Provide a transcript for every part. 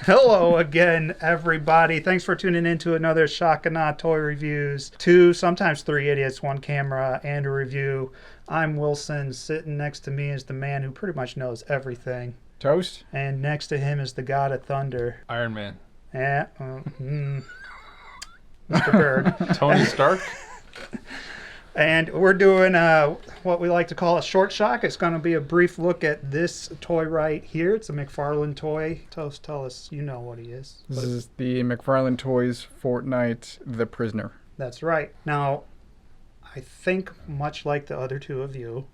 Hello again, everybody. Thanks for tuning in to another Shock and Awe Toy Reviews. 2, sometimes 3 idiots, 1 camera, and a review. I'm Wilson. Sitting next to me is the man who pretty much knows everything. Toast. And next to him is the God of Thunder. Iron Man. Yeah. Mr. Berg. Tony Stark. And we're doing what we like to call a short shock. It's going to be a brief look at this toy right here. It's a McFarlane toy. Toast, tell us, you know what he is. This is the McFarlane Toys Fortnite The Prisoner. That's right. Now, I think much like the other two of you,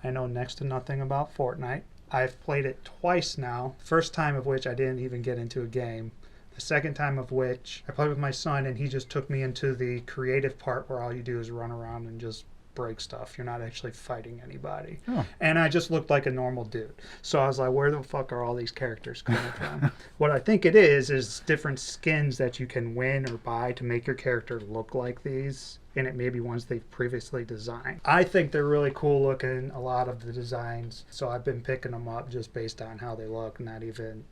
I know next to nothing about Fortnite. I've played it twice now, first time of which I didn't even get into a game. The second time of which I played with my son and he just took me into the creative part where all you do is run around and just break stuff. You're not actually fighting anybody. Oh. And I just looked like a normal dude. So I was like, where the fuck are all these characters coming from? What I think it is different skins that you can win or buy to make your character look like these. And it may be ones they've previously designed. I think they're really cool looking, a lot of the designs. So I've been picking them up just based on how they look, not even,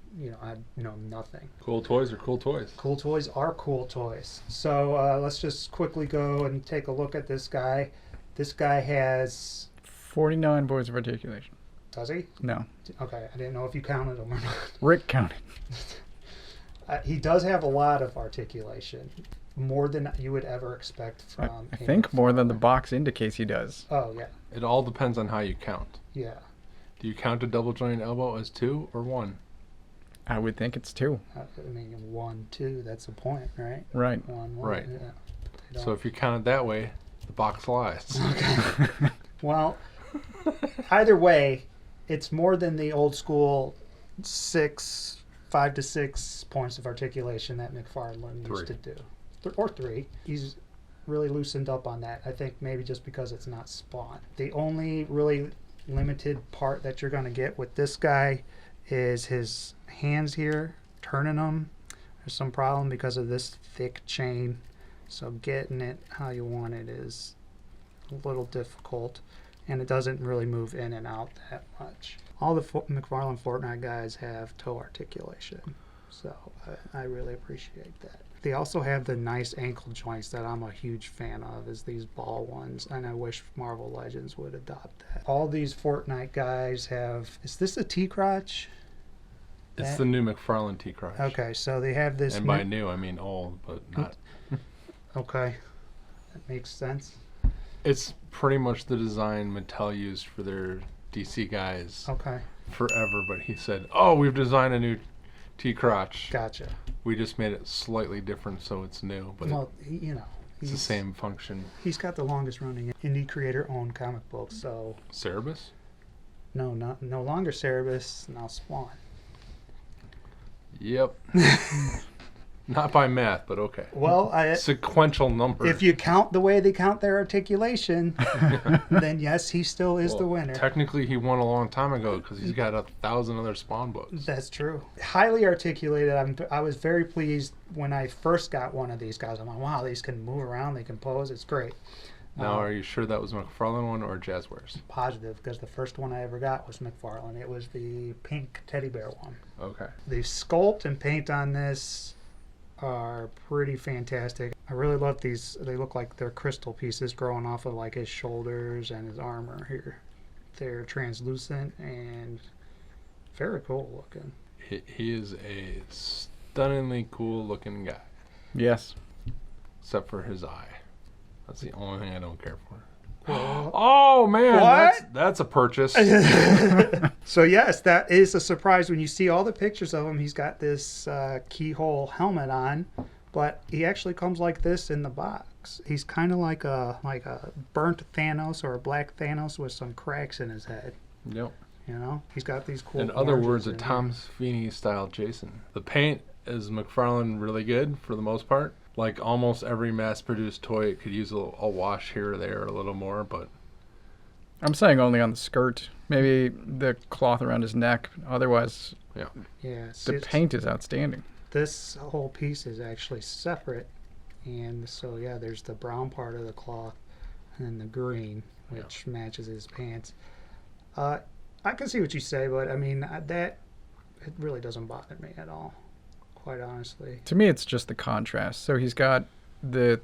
I know nothing. Cool toys are cool toys. Cool toys are cool toys. So let's just quickly go and take a look at this guy. This guy has 49 points of articulation. Does he? No. Okay, I didn't know if you counted them or not. Rick counted. He does have a lot of articulation. More than you would ever expect from I think more than the box indicates he does. Oh, yeah. It all depends on how you count. Yeah. Do you count a double jointed elbow as 2 or 1? I would think it's 2. I mean, 1, 2, that's a point, right? Right. 1, 1. Right. Yeah. So if you count it that way, the box lies. Okay. Well, either way, it's more than the old school 5 to 6 points of articulation that McFarlane used to do. Or 3. He's really loosened up on that. I think maybe just because it's not Spawn. The only really limited part that you're going to get with this guy is his hands here, turning them. There's some problem because of this thick chain. So getting it how you want it is a little difficult. And it doesn't really move in and out that much. All the McFarlane Fortnite guys have toe articulation. So I really appreciate that. They also have the nice ankle joints that I'm a huge fan of, is these ball ones, and I wish Marvel Legends would adopt that. All these Fortnite guys have, is this a T-crotch? It's the new McFarlane T-crotch. Okay, so they have this. And by new, I mean old, but not. Okay, that makes sense. It's pretty much the design Mattel used for their DC guys forever, but he said, oh, we've designed a new T-crotch. Gotcha. We just made it slightly different so it's new, but well, it's the same function. He's got the longest running indie creator owned comic book, so Cerebus? No longer Cerebus, now Spawn. Yep. Not by math, but okay. Well, sequential number. If you count the way they count their articulation, then yes, he still is the winner. Technically, he won a long time ago because he's got 1,000 other Spawn books. That's true. Highly articulated. I was very pleased when I first got one of these guys. I'm like, wow, these can move around, they can pose. It's great. Now, are you sure that was a McFarlane one or Jazzwares? Positive, because the first one I ever got was McFarlane. It was the pink teddy bear one. Okay. The sculpt and paint on this are pretty fantastic. I really love these. They look like they're crystal pieces growing off of like his shoulders and his armor here. They're translucent and very cool looking. He is a stunningly cool looking guy. Yes. Except for his eye. That's the only thing I don't care for. Oh man, what? That's a purchase. So yes, that is a surprise when you see all the pictures of him. He's got this keyhole helmet on, but he actually comes like this in the box. He's kind of like a burnt Thanos or a black Thanos with some cracks in his head. Yep. He's got these cool. In other words, a Tom Sweeney style Jason. The paint is McFarlane really good for the most part. Like almost every mass-produced toy, it could use a wash here or there, a little more, but... I'm saying only on the skirt. Maybe the cloth around his neck. Otherwise, the paint is outstanding. This whole piece is actually separate. And so, there's the brown part of the cloth and then the green, which matches his pants. I can see what you say, but, I mean, it really doesn't bother me at all. quite honestly. To me, it's just the contrast. So he's got the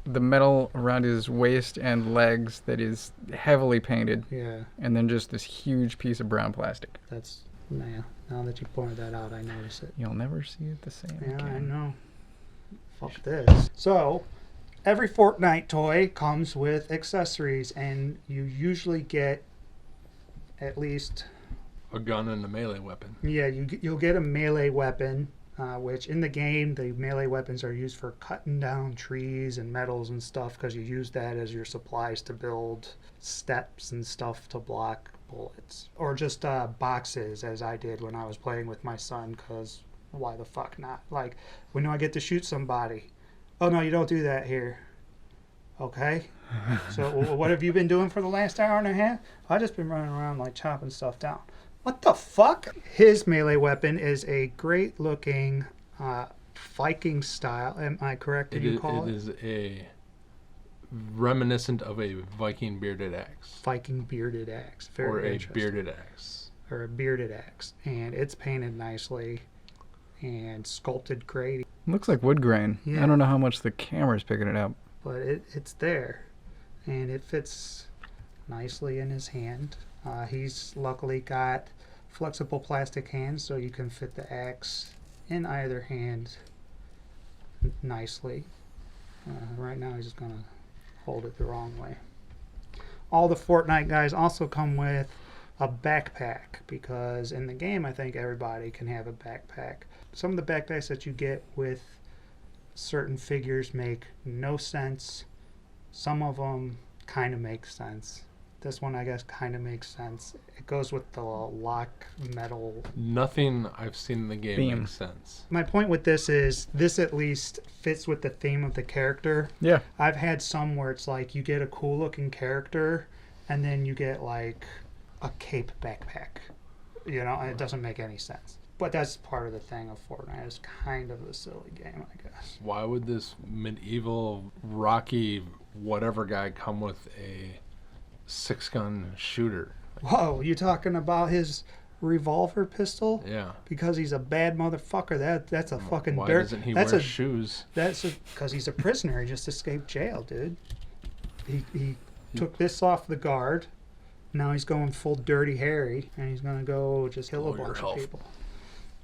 metal around his waist and legs that is heavily painted. Yeah. And then just this huge piece of brown plastic. That's, man, now that you pointed that out, I notice it. You'll never see it the same Yeah, again. I know. Fuck this. So, every Fortnite toy comes with accessories, and you usually get at least... a gun and a melee weapon. Yeah, you'll get a melee weapon, which in the game, the melee weapons are used for cutting down trees and metals and stuff, because you use that as your supplies to build steps and stuff to block bullets. Or just boxes, as I did when I was playing with my son, because why the fuck not? Like, when do I get to shoot somebody? Oh, no, you don't do that here. Okay. So what have you been doing for the last hour and a half? I've just been running around like chopping stuff down. What the fuck? His melee weapon is a great looking Viking style. Am I correct? Did you call it? It is a reminiscent of a Viking bearded axe. Viking bearded axe. Very or a interesting. bearded axe. Or a bearded axe. And it's painted nicely and sculpted great. Looks like wood grain. Yeah. I don't know how much the camera's picking it up. But it's there. And it fits nicely in his hand. He's luckily got flexible plastic hands, so you can fit the axe in either hand nicely. Right now he's just going to hold it the wrong way. All the Fortnite guys also come with a backpack, because in the game I think everybody can have a backpack. Some of the backpacks that you get with certain figures make no sense. Some of them kind of make sense. This one, I guess, kind of makes sense. It goes with the lock metal. Nothing I've seen in the game makes sense. My point with this is, this at least fits with the theme of the character. Yeah. I've had some where it's like you get a cool looking character and then you get like a cape backpack. You know, and it doesn't make any sense. But that's part of the thing of Fortnite. It's kind of a silly game, I guess. Why would this medieval, rocky, whatever guy come with a 6-gun shooter? Whoa, you talking about his revolver pistol? Yeah. Because he's a bad motherfucker. That's a fucking Why dirt. doesn't he that's wear a, shoes? That's because he's a prisoner. He just escaped jail, dude. He took this off the guard. Now he's going full Dirty Harry, and he's gonna go just kill a bunch of people.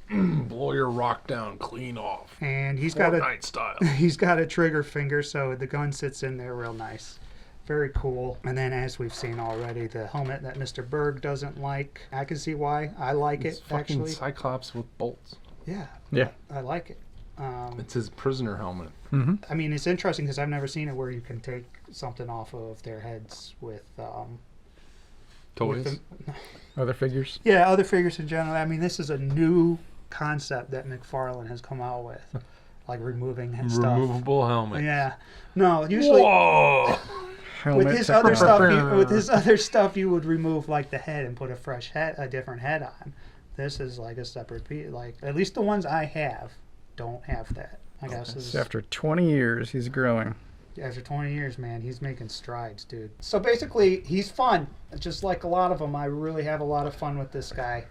Blow your rock down clean off. And he's Fortnite style. He's got a trigger finger, so the gun sits in there real nice. Very cool. And then, as we've seen already, the helmet that Mr. Berg doesn't like. I can see why. I like It's it, fucking actually. Cyclops with bolts. Yeah. Yeah. I like it. It's his prisoner helmet. Mm-hmm. I mean, it's interesting because I've never seen it where you can take something off of their heads with... Toys? Other figures? Yeah, other figures in general. I mean, this is a new concept that McFarlane has come out with. Like removing his stuff. Removable helmet. Yeah. No, usually... Whoa! With his other stuff, you would remove like the head and put a fresh head, a different head on. This is like a separate piece. Like at least the ones I have don't have that. I guess. So after 20 years, he's growing. After 20 years, man, he's making strides, dude. So basically, he's fun. Just like a lot of them, I really have a lot of fun with this guy.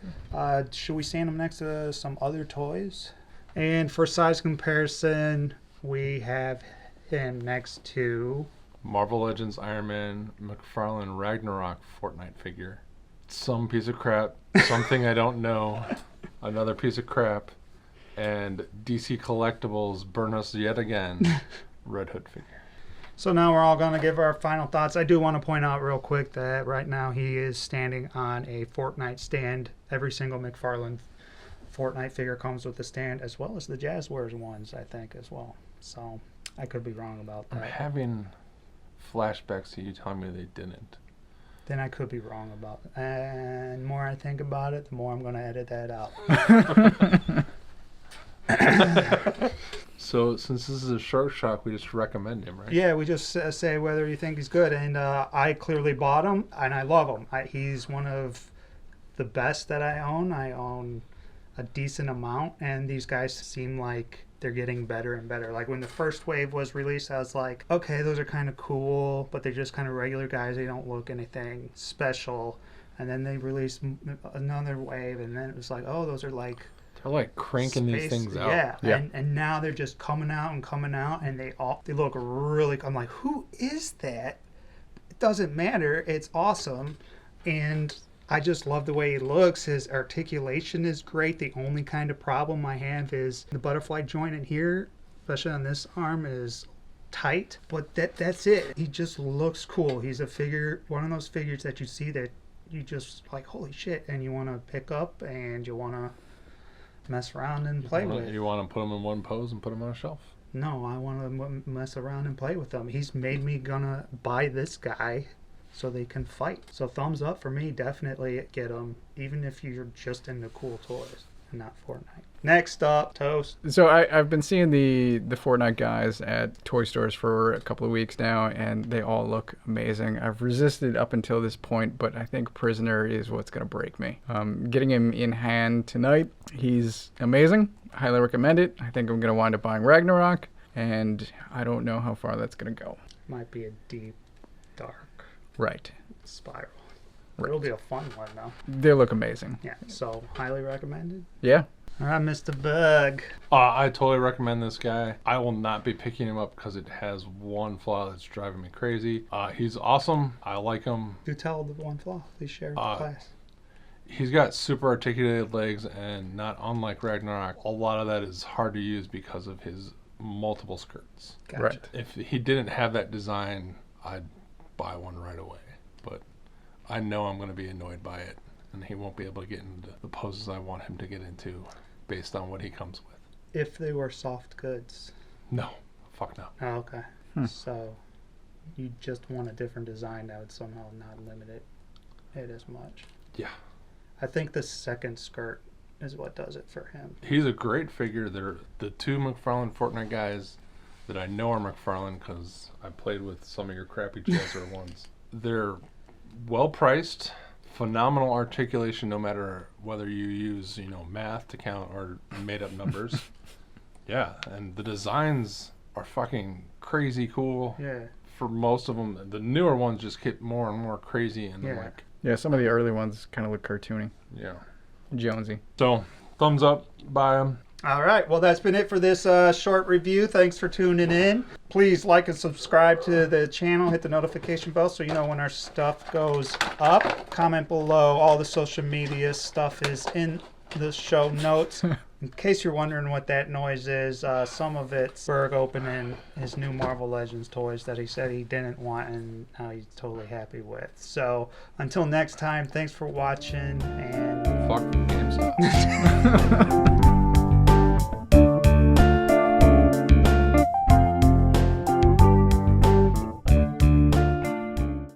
Should we stand him next to some other toys? And for size comparison, we have him next to... Marvel Legends Iron Man McFarlane Ragnarok Fortnite figure. Some piece of crap. Something I don't know. Another piece of crap. And DC Collectibles Burn Us Yet Again Red Hood figure. So now we're all going to give our final thoughts. I do want to point out real quick that right now he is standing on a Fortnite stand. Every single McFarlane Fortnite figure comes with a stand, as well as the Jazzwares ones, I think, as well. So I could be wrong about that. I'm having flashbacks to you telling me they didn't. Then I could be wrong about it. And the more I think about it, the more I'm going to edit that out. So since this is a Shark Shock, we just recommend him, right? Yeah, we just say whether you think he's good. And I clearly bought him, and I love him. He's one of the best that I own. I own a decent amount, and these guys seem like they're getting better and better. Like when the first wave was released, I was like, okay, those are kind of cool, but they're just kind of regular guys. They don't look anything special. And then they released another wave, and then it was like, oh, those are like They're like cranking these things out. Yeah. And now they're just coming out, and they look really. I'm like, who is that? It doesn't matter. It's awesome, and I just love the way he looks. His articulation is great. The only kind of problem I have is the butterfly joint in here, especially on this arm, is tight. But that's it. He just looks cool. He's a figure, one of those figures that you see that you just like, holy shit, and you want to pick up and you want to mess around and play with. You want to put them in one pose and put them on a shelf? No, I want to mess around and play with them. He's made me gonna buy this guy so they can fight. So thumbs up for me. Definitely get them, even if you're just into cool toys and not Fortnite. Next up, Toast. So I've been seeing the Fortnite guys at toy stores for a couple of weeks now, and they all look amazing. I've resisted up until this point, but I think Prisoner is what's going to break me. Getting him in hand tonight, he's amazing. Highly recommend it. I think I'm going to wind up buying Ragnarok, and I don't know how far that's going to go. Might be a deep, dark spiral. Right. It'll be a fun one, though. They look amazing. Yeah, so highly recommended. Yeah. All right, Mr. Berg. I totally recommend this guy. I will not be picking him up because it has one flaw that's driving me crazy. He's awesome. I like him. Do tell the one flaw. Please share with the class. He's got super articulated legs, and not unlike Ragnarok, a lot of that is hard to use because of his multiple skirts. Gotcha. Right. If he didn't have that design, I'd buy one right away. But I know I'm going to be annoyed by it, and he won't be able to get into the poses I want him to get into based on what he comes with. If they were soft goods. No. Fuck no. Oh, okay. So you just want a different design that would somehow not limit it as much. Yeah. I think the second skirt is what does it for him. He's a great figure. They're the two McFarlane Fortnite guys that I know are McFarlane because I played with some of your crappy Jazzer ones. They're well priced, phenomenal articulation no matter whether you use, math to count or made up numbers. Yeah, and the designs are fucking crazy cool. Yeah. For most of them, the newer ones just get more and more crazy and Yeah, some of the early ones kind of look cartoony. Yeah. Jonesy. So, thumbs up, buy them. All right. Well, that's been it for this short review. Thanks for tuning in. Please like and subscribe to the channel. Hit the notification bell so you know when our stuff goes up. Comment below. All the social media stuff is in the show notes. In case you're wondering what that noise is, some of it's Berg opening his new Marvel Legends toys that he said he didn't want and now he's totally happy with. So until next time, thanks for watching and Fuck GameStop.